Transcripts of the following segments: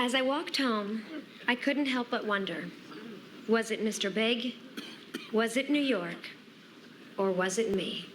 As I walked home, I couldn't help but wonder, was it Mr. Big? Was it New York? Or was it me?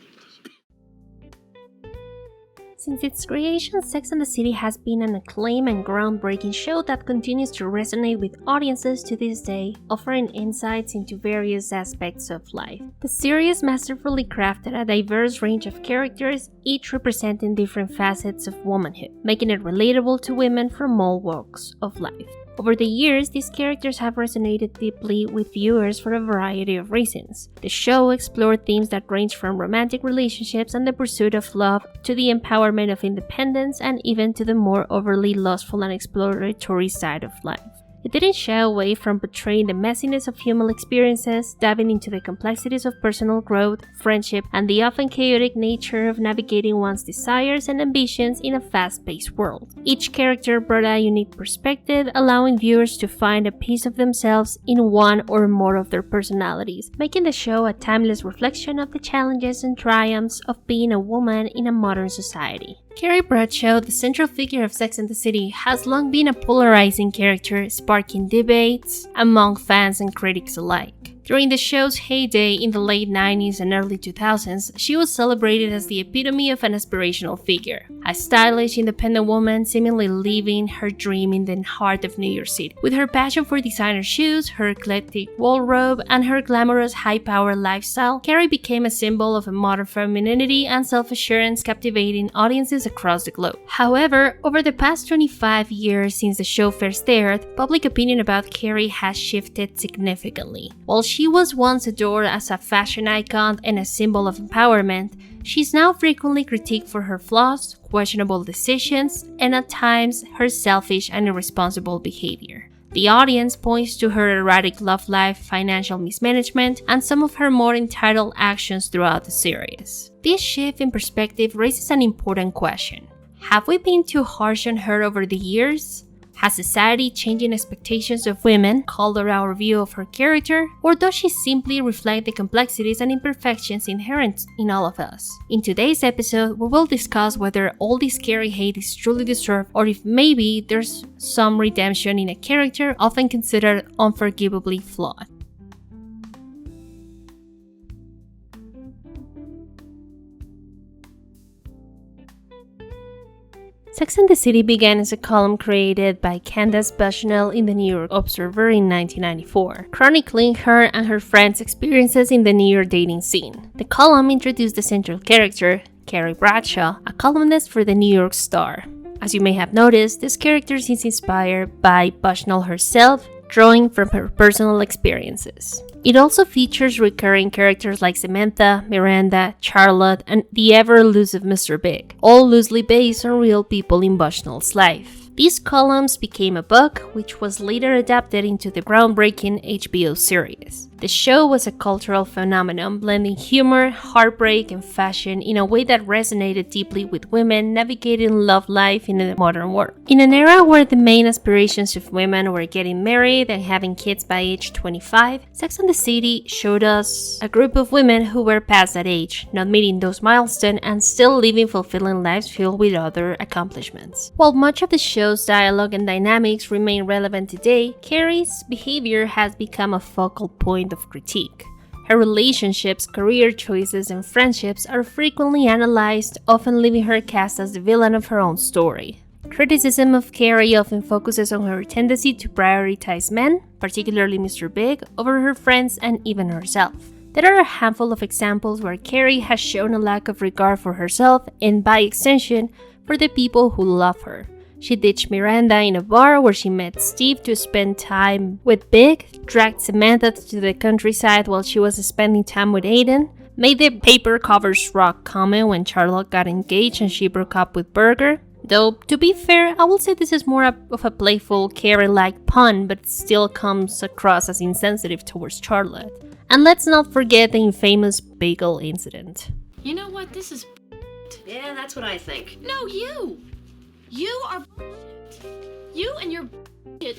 Since its creation, Sex and the City has been an acclaimed and groundbreaking show that continues to resonate with audiences to this day, offering insights into various aspects of life. The series masterfully crafted a diverse range of characters, each representing different facets of womanhood, making it relatable to women from all walks of life. Over the years, these characters have resonated deeply with viewers for a variety of reasons. The show explored themes that range from romantic relationships and the pursuit of love to the empowerment of independence and even to the more overly lustful and exploratory side of life. It didn't shy away from portraying the messiness of human experiences, diving into the complexities of personal growth, friendship, and the often chaotic nature of navigating one's desires and ambitions in a fast-paced world. Each character brought a unique perspective, allowing viewers to find a piece of themselves in one or more of their personalities, making the show a timeless reflection of the challenges and triumphs of being a woman in a modern society. Carrie Bradshaw, the central figure of Sex and the City, has long been a polarizing character, sparking debates among fans and critics alike. During the show's heyday in the late 90s and early 2000s, she was celebrated as the epitome of an aspirational figure, a stylish, independent woman seemingly living her dream in the heart of New York City. With her passion for designer shoes, her eclectic wardrobe, and her glamorous high-power lifestyle, Carrie became a symbol of a modern femininity and self-assurance, captivating audiences across the globe. However, over the past 25 years since the show first aired, public opinion about Carrie has shifted significantly. While she was once adored as a fashion icon and a symbol of empowerment, she's now frequently critiqued for her flaws, questionable decisions, and at times her selfish and irresponsible behavior. The audience points to her erratic love life, financial mismanagement, and some of her more entitled actions throughout the series. This shift in perspective raises an important question. Have we been too harsh on her over the years? Has society changing expectations of women colored our view of her character, or does she simply reflect the complexities and imperfections inherent in all of us? In today's episode, we will discuss whether all this Carrie hate is truly deserved, or if maybe there's some redemption in a character often considered unforgivably flawed. Sex and the City began as a column created by Candace Bushnell in the New York Observer in 1994, chronicling her and her friends' experiences in the New York dating scene. The column introduced the central character, Carrie Bradshaw, a columnist for the New York Star. As you may have noticed, this character is inspired by Bushnell herself, drawing from her personal experiences. It also features recurring characters like Samantha, Miranda, Charlotte, and the ever-elusive Mr. Big, all loosely based on real people in Bushnell's life. These columns became a book, which was later adapted into the groundbreaking HBO series. The show was a cultural phenomenon, blending humor, heartbreak, and fashion in a way that resonated deeply with women navigating love life in the modern world. In an era where the main aspirations of women were getting married and having kids by age 25, Sex and the City showed us a group of women who were past that age, not meeting those milestones and still living fulfilling lives filled with other accomplishments. While much of the show's dialogue and dynamics remain relevant today, Carrie's behavior has become a focal point of critique. Her relationships, career choices, and friendships are frequently analyzed, often leaving her cast as the villain of her own story. Criticism of Carrie often focuses on her tendency to prioritize men, particularly Mr. Big, over her friends and even herself. There are a handful of examples where Carrie has shown a lack of regard for herself and, by extension, for the people who love her. She ditched Miranda in a bar where she met Steve to spend time with Big, dragged Samantha to the countryside while she was spending time with Aidan, made the paper covers rock comment when Charlotte got engaged and she broke up with Berger. Though, to be fair, I will say this is more of a playful, Carrie-like pun, but it still comes across as insensitive towards Charlotte. And let's not forget the infamous bagel incident. You know what? This is Yeah, that's what I think. No, you! You are You and your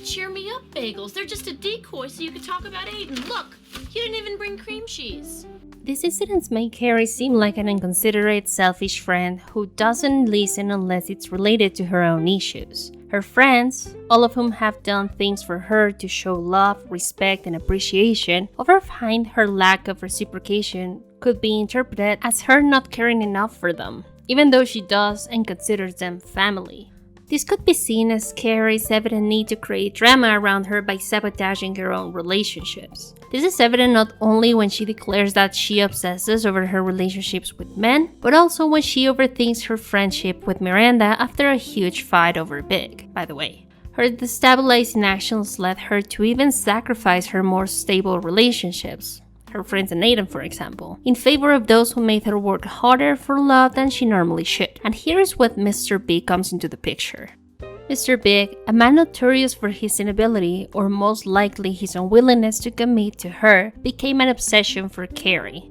cheer me up bagels. They're just a decoy so you could talk about Aidan. Look, you didn't even bring cream cheese. These incidents make Carrie seem like an inconsiderate, selfish friend who doesn't listen unless it's related to her own issues. Her friends, all of whom have done things for her to show love, respect, and appreciation, often find her lack of reciprocation could be interpreted as her not caring enough for them, even though she does and considers them family. This could be seen as Carrie's evident need to create drama around her by sabotaging her own relationships. This is evident not only when she declares that she obsesses over her relationships with men, but also when she overthinks her friendship with Miranda after a huge fight over Big, by the way. Her destabilizing actions led her to even sacrifice her more stable relationships, her friends and Aidan for example, in favor of those who made her work harder for love than she normally should. And here's what Mr. Big comes into the picture. Mr. Big, a man notorious for his inability, or most likely his unwillingness to commit to her, became an obsession for Carrie.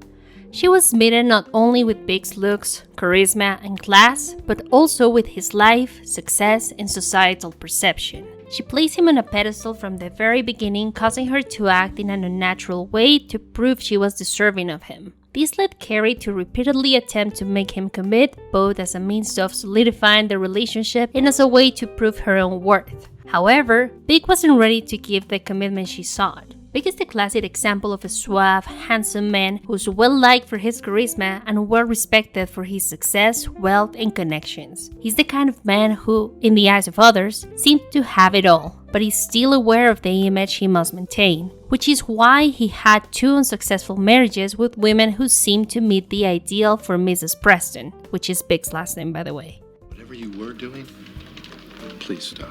She was smitten not only with Big's looks, charisma, and class, but also with his life, success, and societal perception. She placed him on a pedestal from the very beginning, causing her to act in an unnatural way to prove she was deserving of him. This led Carrie to repeatedly attempt to make him commit, both as a means of solidifying the relationship and as a way to prove her own worth. However, Big wasn't ready to give the commitment she sought. Big is the classic example of a suave, handsome man who's well-liked for his charisma and well-respected for his success, wealth, and connections. He's the kind of man who, in the eyes of others, seems to have it all, but is still aware of the image he must maintain, which is why he had 2 unsuccessful marriages with women who seemed to meet the ideal for Mrs. Preston, which is Big's last name, by the way. Whatever you were doing, please stop.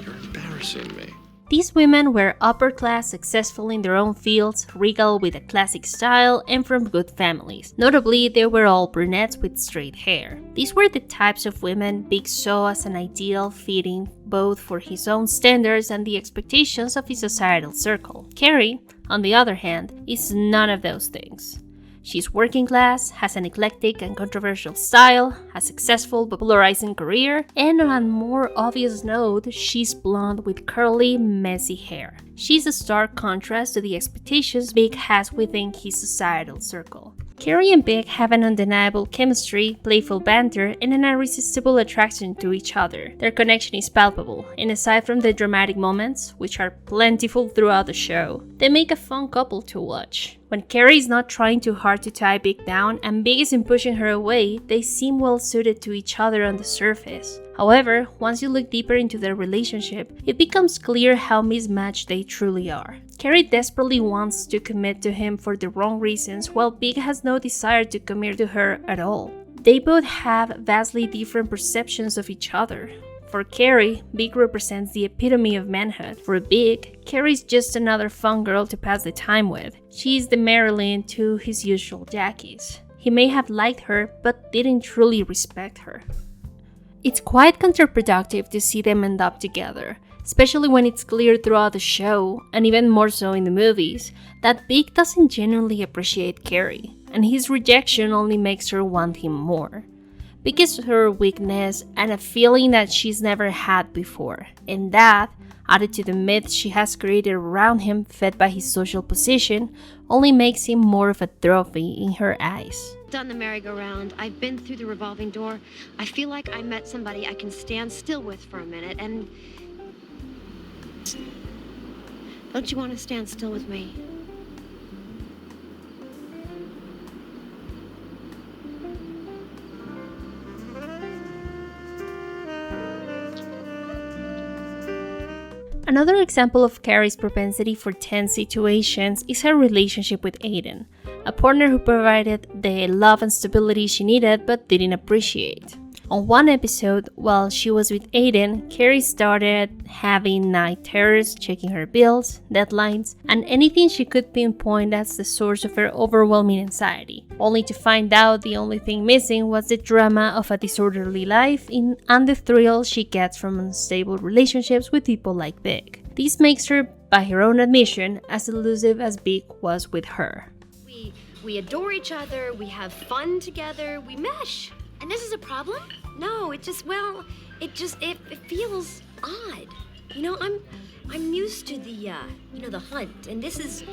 You're embarrassing me. These women were upper-class, successful in their own fields, regal with a classic style, and from good families. Notably, they were all brunettes with straight hair. These were the types of women Big saw as an ideal fitting both for his own standards and the expectations of his societal circle. Carrie, on the other hand, is none of those things. She's working class, has an eclectic and controversial style, a successful but polarizing career, and on a more obvious note, she's blonde with curly, messy hair. She's a stark contrast to the expectations Big has within his societal circle. Carrie and Big have an undeniable chemistry, playful banter, and an irresistible attraction to each other. Their connection is palpable, and aside from the dramatic moments, which are plentiful throughout the show, they make a fun couple to watch. When Carrie is not trying too hard to tie Big down and Big isn't pushing her away, they seem well suited to each other on the surface. However, once you look deeper into their relationship, it becomes clear how mismatched they truly are. Carrie desperately wants to commit to him for the wrong reasons, while Big has no desire to commit to her at all. They both have vastly different perceptions of each other. For Carrie, Big represents the epitome of manhood. For Big, Carrie's just another fun girl to pass the time with. She's the Marilyn to his usual Jackies. He may have liked her, but didn't truly respect her. It's quite counterproductive to see them end up together, especially when it's clear throughout the show, and even more so in the movies, that Big doesn't genuinely appreciate Carrie, and his rejection only makes her want him more. Big is her weakness and a feeling that she's never had before, and that, added to the myths she has created around him fed by his social position, only makes him more of a trophy in her eyes. Done the merry-go-round. I've been through the revolving door. I feel like I met somebody I can stand still with for a minute, and... Don't you want to stand still with me? Another example of Carrie's propensity for tense situations is her relationship with Aidan, a partner who provided the love and stability she needed but didn't appreciate. On one episode, while she was with Aidan, Carrie started having night terrors, checking her bills, deadlines, and anything she could pinpoint as the source of her overwhelming anxiety, only to find out the only thing missing was the drama of a disorderly life and the thrill she gets from unstable relationships with people like Big. This makes her, by her own admission, as elusive as Big was with her. We adore each other, we have fun together, we mesh. And this is a problem? No, it feels odd. You know, I'm used to the hunt, and this is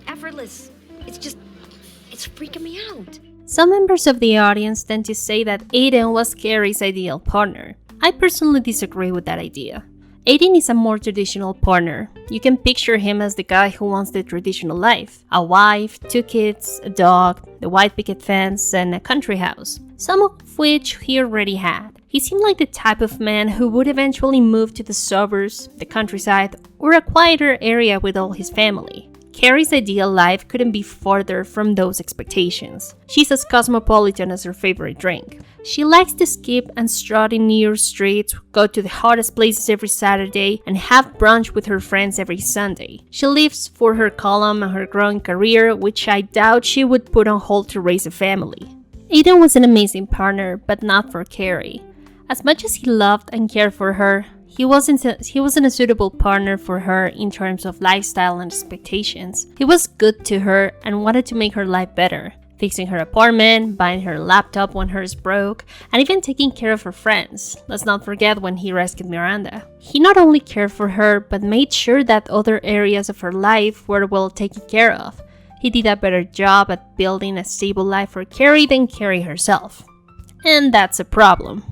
effortless. It's freaking me out. Some members of the audience tend to say that Aidan was Carrie's ideal partner. I personally disagree with that idea. Aidan is a more traditional partner. You can picture him as the guy who wants the traditional life. A wife, 2 kids, a dog, the white picket fence, and a country house. Some of which he already had. He seemed like the type of man who would eventually move to the suburbs, the countryside, or a quieter area with all his family. Carrie's ideal life couldn't be farther from those expectations. She's as cosmopolitan as her favorite drink. She likes to skip and strut in New York streets, go to the hottest places every Saturday, and have brunch with her friends every Sunday. She lives for her column and her growing career, which I doubt she would put on hold to raise a family. Aidan was an amazing partner, but not for Carrie. As much as he loved and cared for her, he wasn't a suitable partner for her in terms of lifestyle and expectations. He was good to her and wanted to make her life better, fixing her apartment, buying her a laptop when hers broke, and even taking care of her friends. Let's not forget when he rescued Miranda. He not only cared for her, but made sure that other areas of her life were well taken care of. He did a better job at building a stable life for Carrie than Carrie herself. And that's a problem.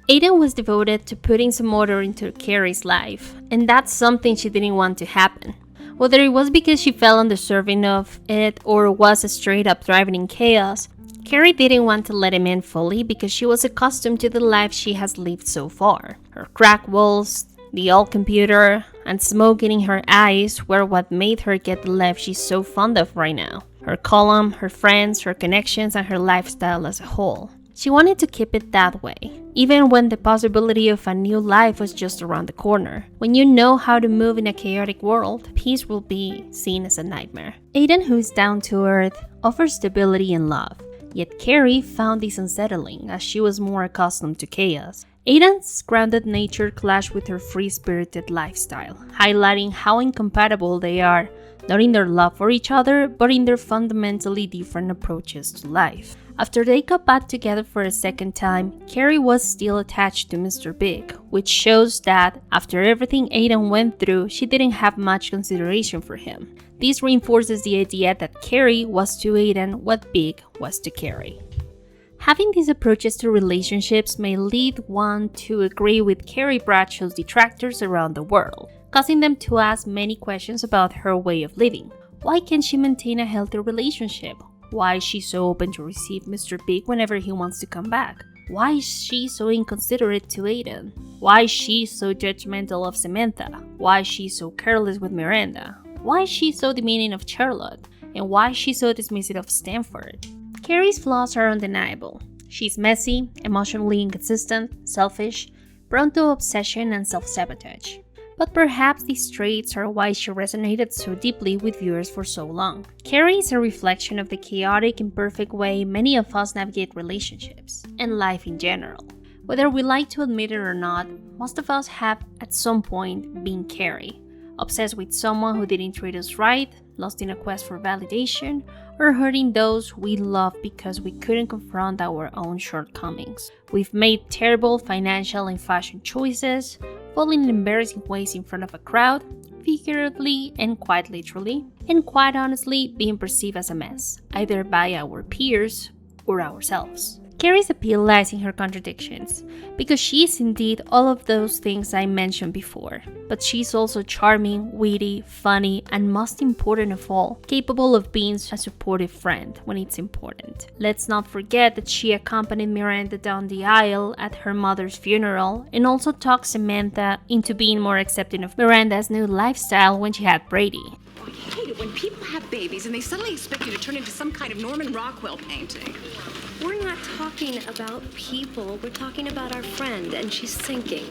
Aidan was devoted to putting some order into Carrie's life, and that's something she didn't want to happen. Whether it was because she felt undeserving of it or was straight up thriving in chaos, Carrie didn't want to let him in fully because she was accustomed to the life she has lived so far. Her cracked walls, the old computer, and smoke in her eyes were what made her get the life she's so fond of right now. Her column, her friends, her connections, and her lifestyle as a whole. She wanted to keep it that way, even when the possibility of a new life was just around the corner. When you know how to move in a chaotic world, peace will be seen as a nightmare. Aidan, who is down to earth, offers stability and love, yet Carrie found this unsettling as she was more accustomed to chaos. Aidan's grounded nature clashed with her free-spirited lifestyle, highlighting how incompatible they are, not in their love for each other, but in their fundamentally different approaches to life. After they got back together for a second time, Carrie was still attached to Mr. Big, which shows that after everything Aidan went through, she didn't have much consideration for him. This reinforces the idea that Carrie was to Aidan what Big was to Carrie. Having these approaches to relationships may lead one to agree with Carrie Bradshaw's detractors around the world, causing them to ask many questions about her way of living. Why can't she maintain a healthy relationship? Why is she so open to receive Mr. Big whenever he wants to come back? Why is she so inconsiderate to Aidan? Why is she so judgmental of Samantha? Why is she so careless with Miranda? Why is she so demeaning of Charlotte? And why is she so dismissive of Stanford? Carrie's flaws are undeniable. She's messy, emotionally inconsistent, selfish, prone to obsession and self-sabotage. But perhaps these traits are why she resonated so deeply with viewers for so long. Carrie is a reflection of the chaotic, imperfect way many of us navigate relationships, and life in general. Whether we like to admit it or not, most of us have at some point been Carrie, obsessed with someone who didn't treat us right, lost in a quest for validation, or hurting those we love because we couldn't confront our own shortcomings. We've made terrible financial and fashion choices, falling in embarrassing ways in front of a crowd, figuratively and quite literally, and quite honestly being perceived as a mess, either by our peers or ourselves. Carrie's appeal lies in her contradictions, because she is indeed all of those things I mentioned before, but she's also charming, witty, funny, and most important of all, capable of being a supportive friend when it's important. Let's not forget that she accompanied Miranda down the aisle at her mother's funeral, and also talked Samantha into being more accepting of Miranda's new lifestyle when she had Brady. I hate it when people have babies and they suddenly expect you to turn into some kind of Norman Rockwell painting. We're not talking about people, we're talking about our friend, and she's sinking.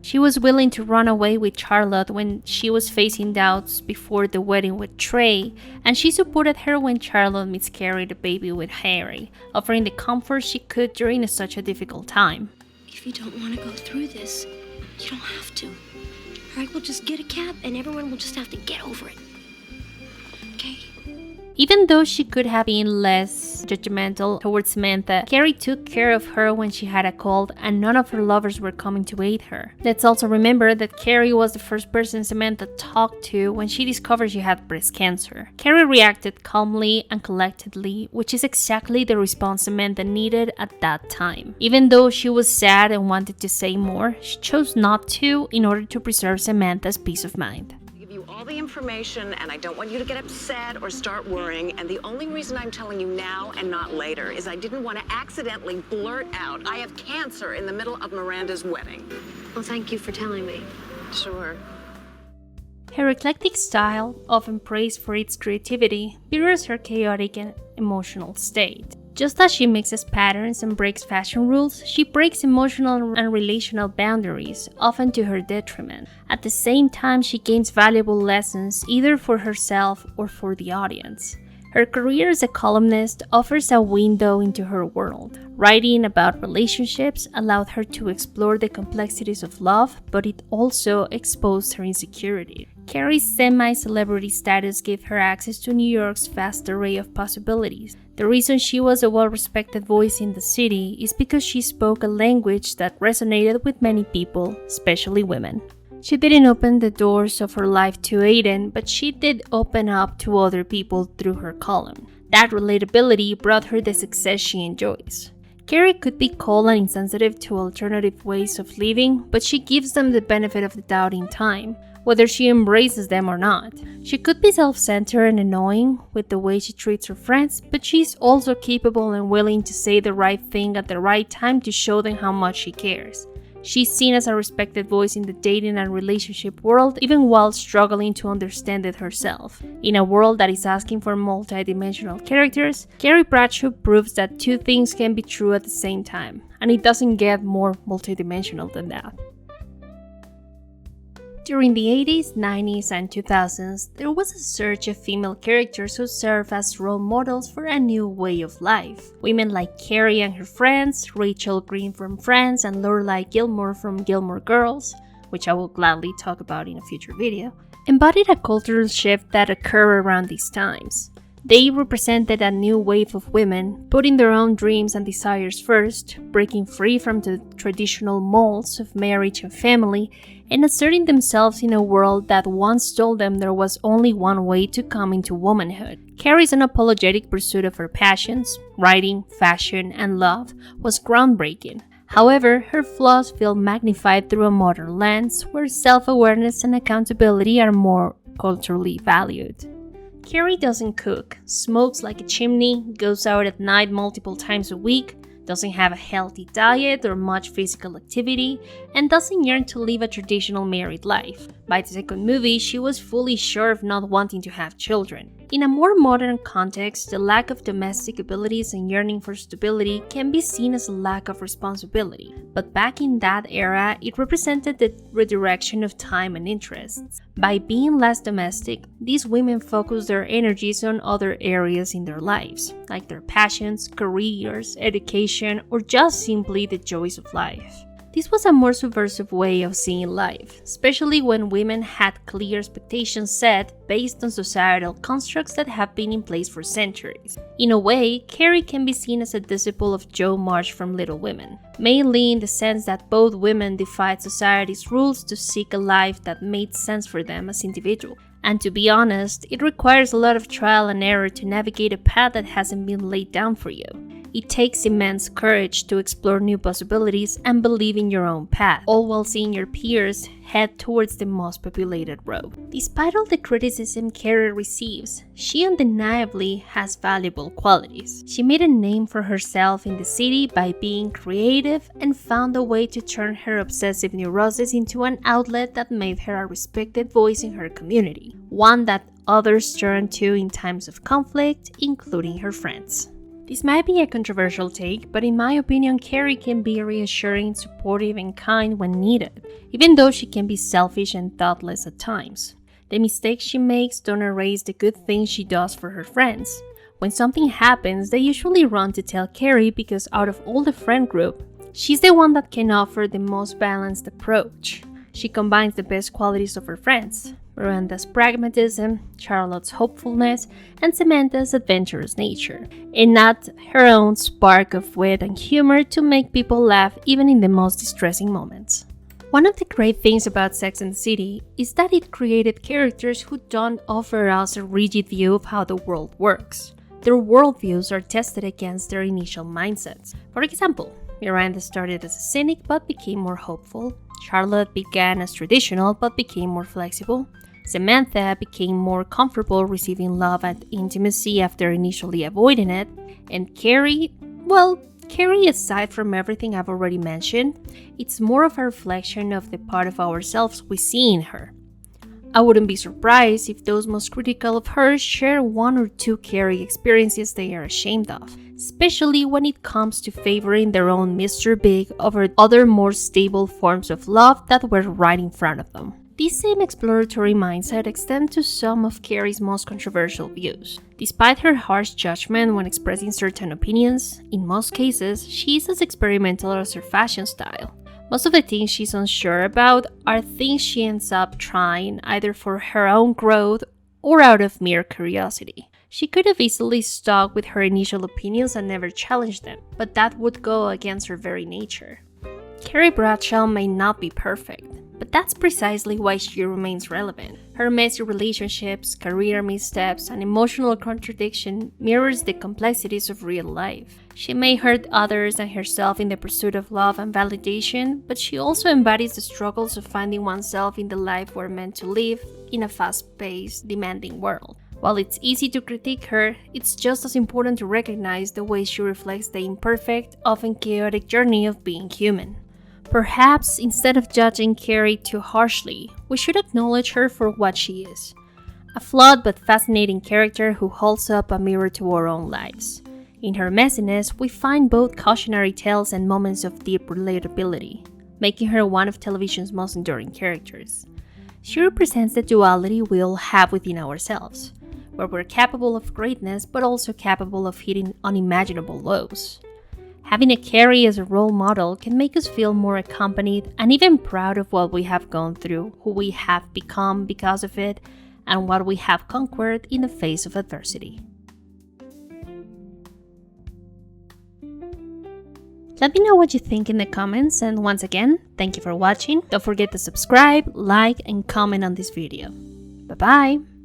She was willing to run away with Charlotte when she was facing doubts before the wedding with Trey, and she supported her when Charlotte miscarried a baby with Harry, offering the comfort she could during such a difficult time. If you don't want to go through this, you don't have to. All right, we'll just get a cab and everyone will just have to get over it. Okay? Even though she could have been less less judgmental towards Samantha. Carrie took care of her when she had a cold and none of her lovers were coming to aid her. Let's also remember that Carrie was the first person Samantha talked to when she discovered she had breast cancer. Carrie reacted calmly and collectedly, which is exactly the response Samantha needed at that time. Even though she was sad and wanted to say more, she chose not to in order to preserve Samantha's peace of mind. You all the information, and I don't want you to get upset or start worrying, and the only reason I'm telling you now and not later is I didn't want to accidentally blurt out I have cancer in the middle of Miranda's wedding. Well, thank you for telling me. Sure. Her eclectic style, often praised for its creativity, mirrors her chaotic and emotional state. Just as she mixes patterns and breaks fashion rules, she breaks emotional and relational boundaries, often to her detriment. At the same time, she gains valuable lessons either for herself or for the audience. Her career as a columnist offers a window into her world. Writing about relationships allowed her to explore the complexities of love, but it also exposed her insecurity. Carrie's semi-celebrity status gave her access to New York's vast array of possibilities. The reason she was a well-respected voice in the city is because she spoke a language that resonated with many people, especially women. She didn't open the doors of her life to Aidan, but she did open up to other people through her column. That relatability brought her the success she enjoys. Carrie could be cold and insensitive to alternative ways of living, but she gives them the benefit of the doubt in time, whether she embraces them or not. She could be self-centered and annoying with the way she treats her friends, but she's also capable and willing to say the right thing at the right time to show them how much she cares. She's seen as a respected voice in the dating and relationship world, even while struggling to understand it herself. In a world that is asking for multi-dimensional characters, Carrie Bradshaw proves that two things can be true at the same time, and it doesn't get more multi-dimensional than that. During the 80s, 90s, and 2000s, there was a surge of female characters who served as role models for a new way of life. Women like Carrie and her friends, Rachel Green from Friends, and Lorelai Gilmore from Gilmore Girls, which I will gladly talk about in a future video, embodied a cultural shift that occurred around these times. They represented a new wave of women, putting their own dreams and desires first, breaking free from the traditional molds of marriage and family, and asserting themselves in a world that once told them there was only one way to come into womanhood. Carrie's unapologetic pursuit of her passions, writing, fashion, and love, was groundbreaking. However, her flaws feel magnified through a modern lens where self-awareness and accountability are more culturally valued. Carrie doesn't cook, smokes like a chimney, goes out at night multiple times a week, doesn't have a healthy diet or much physical activity, and doesn't yearn to live a traditional married life. By the second movie, she was fully sure of not wanting to have children. In a more modern context, the lack of domestic abilities and yearning for stability can be seen as a lack of responsibility. But back in that era, it represented the redirection of time and interests. By being less domestic, these women focused their energies on other areas in their lives, like their passions, careers, education, or just simply the joys of life. This was a more subversive way of seeing life, especially when women had clear expectations set based on societal constructs that have been in place for centuries. In a way, Carrie can be seen as a disciple of Jo March from Little Women, mainly in the sense that both women defied society's rules to seek a life that made sense for them as individuals. And to be honest, it requires a lot of trial and error to navigate a path that hasn't been laid down for you. It takes immense courage to explore new possibilities and believe in your own path, all while seeing your peers head towards the most populated road. Despite all the criticism Carrie receives, she undeniably has valuable qualities. She made a name for herself in the city by being creative and found a way to turn her obsessive neurosis into an outlet that made her a respected voice in her community, one that others turn to in times of conflict, including her friends. This might be a controversial take, but in my opinion, Carrie can be reassuring, supportive, and kind when needed, even though she can be selfish and thoughtless at times. The mistakes she makes don't erase the good things she does for her friends. When something happens, they usually run to tell Carrie because out of all the friend group, she's the one that can offer the most balanced approach. She combines the best qualities of her friends, Miranda's pragmatism, Charlotte's hopefulness, and Samantha's adventurous nature, and not her own spark of wit and humor to make people laugh even in the most distressing moments. One of the great things about Sex and the City is that it created characters who don't offer us a rigid view of how the world works. Their worldviews are tested against their initial mindsets. For example, Miranda started as a cynic but became more hopeful. Charlotte began as traditional but became more flexible. Samantha became more comfortable receiving love and intimacy after initially avoiding it. And Carrie, aside from everything I've already mentioned, it's more of a reflection of the part of ourselves we see in her. I wouldn't be surprised if those most critical of her share one or two Carrie experiences they are ashamed of, especially when it comes to favoring their own Mr. Big over other more stable forms of love that were right in front of them. This same exploratory mindset extends to some of Carrie's most controversial views. Despite her harsh judgment when expressing certain opinions, in most cases, she is as experimental as her fashion style. Most of the things she's unsure about are things she ends up trying either for her own growth or out of mere curiosity. She could have easily stuck with her initial opinions and never challenged them, but that would go against her very nature. Carrie Bradshaw may not be perfect, but that's precisely why she remains relevant. Her messy relationships, career missteps, and emotional contradiction mirrors the complexities of real life. She may hurt others and herself in the pursuit of love and validation, but she also embodies the struggles of finding oneself in the life we're meant to live in a fast-paced, demanding world. While it's easy to critique her, it's just as important to recognize the way she reflects the imperfect, often chaotic journey of being human. Perhaps, instead of judging Carrie too harshly, we should acknowledge her for what she is. A flawed but fascinating character who holds up a mirror to our own lives. In her messiness, we find both cautionary tales and moments of deep relatability, making her one of television's most enduring characters. She represents the duality we all have within ourselves, where we're capable of greatness but also capable of hitting unimaginable lows. Having a Carrie as a role model can make us feel more accompanied and even proud of what we have gone through, who we have become because of it, and what we have conquered in the face of adversity. Let me know what you think in the comments, and once again, thank you for watching. Don't forget to subscribe, like, and comment on this video. Bye bye!